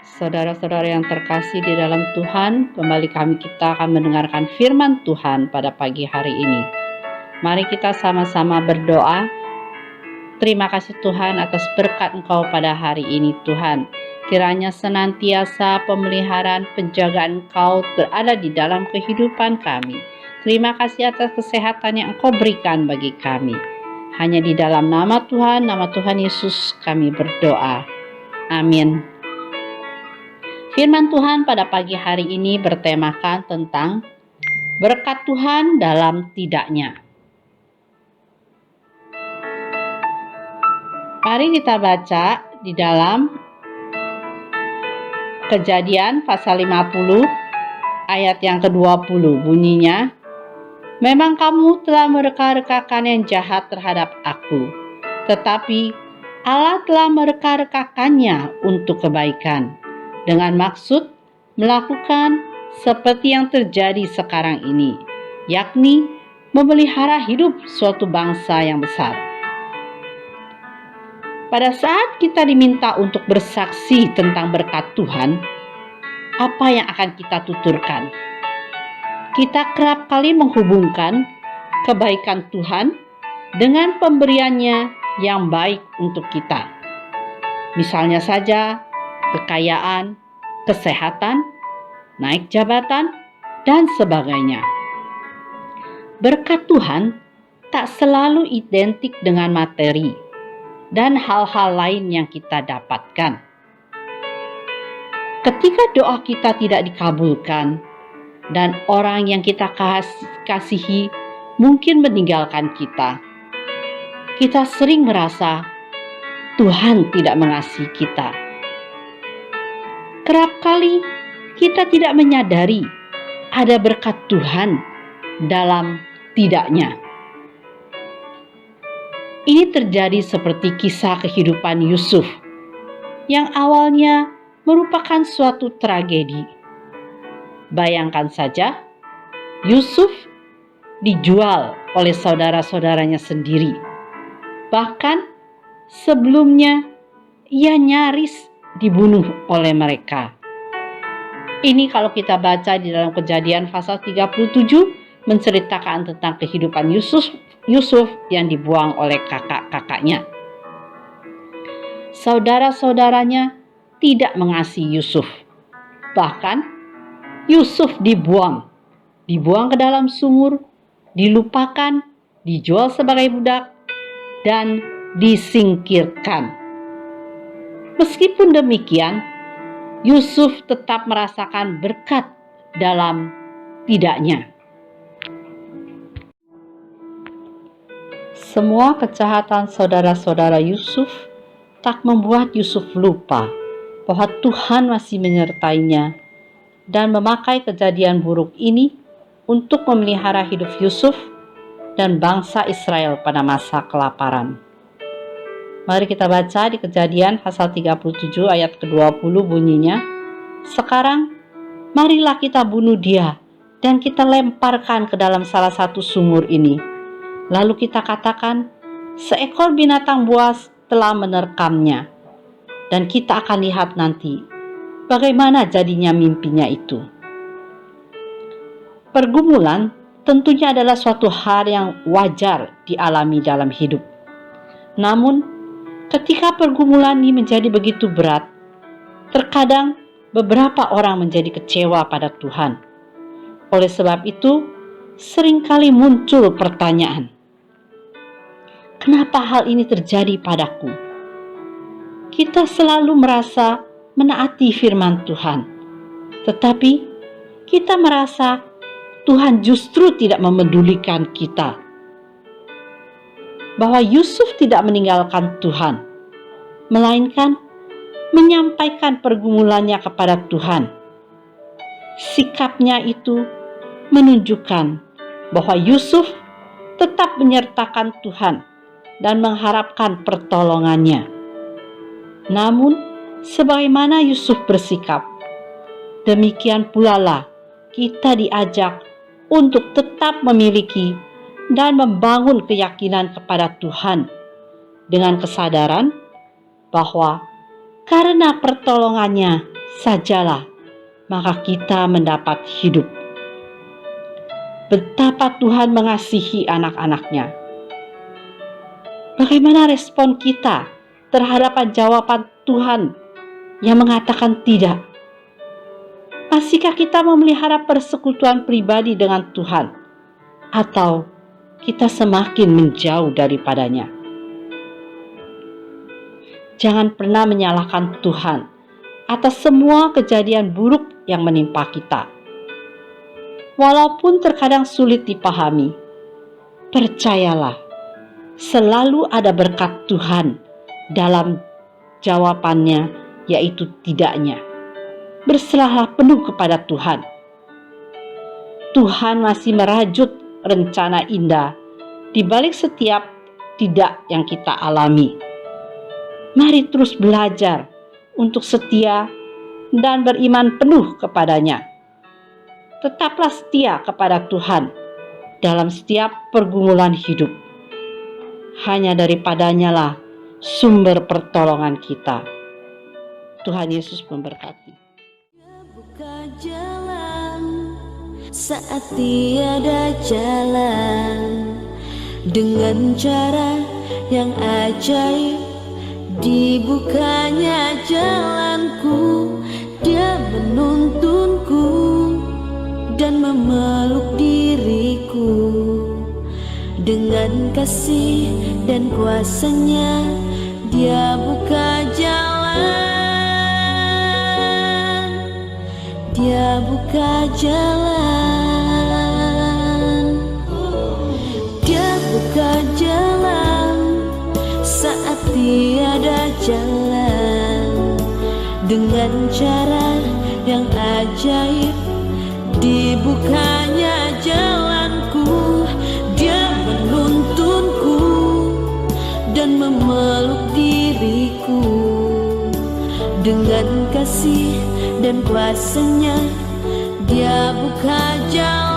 Saudara-saudara yang terkasih di dalam Tuhan, kembali kita akan mendengarkan firman Tuhan pada pagi hari ini. Mari kita sama-sama berdoa. Terima kasih Tuhan atas berkat Engkau pada hari ini Tuhan. Kiranya senantiasa pemeliharaan penjagaan Engkau berada di dalam kehidupan kami. Terima kasih atas kesehatan yang Engkau berikan bagi kami. Hanya di dalam nama Tuhan Yesus kami berdoa. Amin. Firman Tuhan pada pagi hari ini bertemakan tentang berkat Tuhan dalam tidaknya. Mari kita baca di dalam Kejadian pasal 50 ayat yang ke-20, bunyinya, "Memang kamu telah mereka-rekakan yang jahat terhadap aku, tetapi Allah telah mereka-rekakannya untuk kebaikan, dengan maksud melakukan seperti yang terjadi sekarang ini, yakni memelihara hidup suatu bangsa yang besar." Pada saat kita diminta untuk bersaksi tentang berkat Tuhan, apa yang akan kita tuturkan? Kita kerap kali menghubungkan kebaikan Tuhan dengan pemberiannya yang baik untuk kita. Misalnya saja, kekayaan, kesehatan, naik jabatan, dan sebagainya. Berkat Tuhan tak selalu identik dengan materi dan hal-hal lain yang kita dapatkan. Ketika doa kita tidak dikabulkan dan orang yang kita kasihi mungkin meninggalkan kita sering merasa Tuhan tidak mengasihi kita. Kerap kali kita tidak menyadari ada berkat Tuhan dalam tidaknya. Ini terjadi seperti kisah kehidupan Yusuf yang awalnya merupakan suatu tragedi. Bayangkan saja, Yusuf dijual oleh saudara-saudaranya sendiri. Bahkan sebelumnya ia nyaris dibunuh oleh mereka. Ini kalau kita baca di dalam Kejadian pasal 37 menceritakan tentang kehidupan Yusuf yang dibuang oleh kakak-kakaknya. Saudara-saudaranya tidak mengasihi Yusuf. Bahkan Yusuf dibuang ke dalam sumur, dilupakan, dijual sebagai budak, dan disingkirkan. Meskipun demikian, Yusuf tetap merasakan berkat dalam tidaknya. Semua kejahatan saudara-saudara Yusuf tak membuat Yusuf lupa bahwa Tuhan masih menyertainya dan memakai kejadian buruk ini untuk memelihara hidup Yusuf dan bangsa Israel pada masa kelaparan. Mari kita baca di Kejadian pasal 37 ayat ke-20, bunyinya, "Sekarang marilah kita bunuh dia dan kita lemparkan ke dalam salah satu sumur ini. Lalu kita katakan, seekor binatang buas telah menerkamnya, dan kita akan lihat nanti bagaimana jadinya mimpinya itu." Pergumulan tentunya adalah suatu hal yang wajar dialami dalam hidup. Namun, ketika pergumulan ini menjadi begitu berat, terkadang beberapa orang menjadi kecewa pada Tuhan. Oleh sebab itu, seringkali muncul pertanyaan, kenapa hal ini terjadi padaku? Kita selalu merasa menaati firman Tuhan, tetapi kita merasa Tuhan justru tidak memedulikan kita. Bahwa Yusuf tidak meninggalkan Tuhan, melainkan menyampaikan pergumulannya kepada Tuhan. Sikapnya itu menunjukkan bahwa Yusuf tetap menyertakan Tuhan dan mengharapkan pertolongannya. Namun, sebagaimana Yusuf bersikap, demikian pula lah kita diajak untuk tetap memiliki dan membangun keyakinan kepada Tuhan dengan kesadaran bahwa karena pertolongannya sajalah, maka kita mendapat hidup. Betapa Tuhan mengasihi anak-anaknya. Bagaimana respon kita terhadap jawaban Tuhan yang mengatakan tidak? Masihkah kita memelihara persekutuan pribadi dengan Tuhan? Atau kita semakin menjauh daripadanya? Jangan pernah menyalahkan Tuhan atas semua kejadian buruk yang menimpa kita. Walaupun terkadang sulit dipahami, percayalah, selalu ada berkat Tuhan dalam jawabannya, yaitu tidaknya. Berserahlah penuh kepada Tuhan. Tuhan masih merajut rencana indah di balik setiap tidak yang kita alami. Mari terus belajar untuk setia dan beriman penuh kepadanya. Tetaplah setia kepada Tuhan dalam setiap pergumulan hidup. Hanya daripadanya lah sumber pertolongan kita. Tuhan Yesus memberkati. Buka jalan saat tiada jalan, dengan cara yang ajaib dibukanya jalanku. Dia menuntunku dan memeluk diriku, dengan kasih dan kuasanya Dia buka jalan. Dia buka jalan. Dia buka jalan saat tiada jalan, dengan cara yang ajaib dibukanya jalanku. Dia menuntunku dan memeluk diriku, dengan kasih dan kuasanya Dia buka jalan.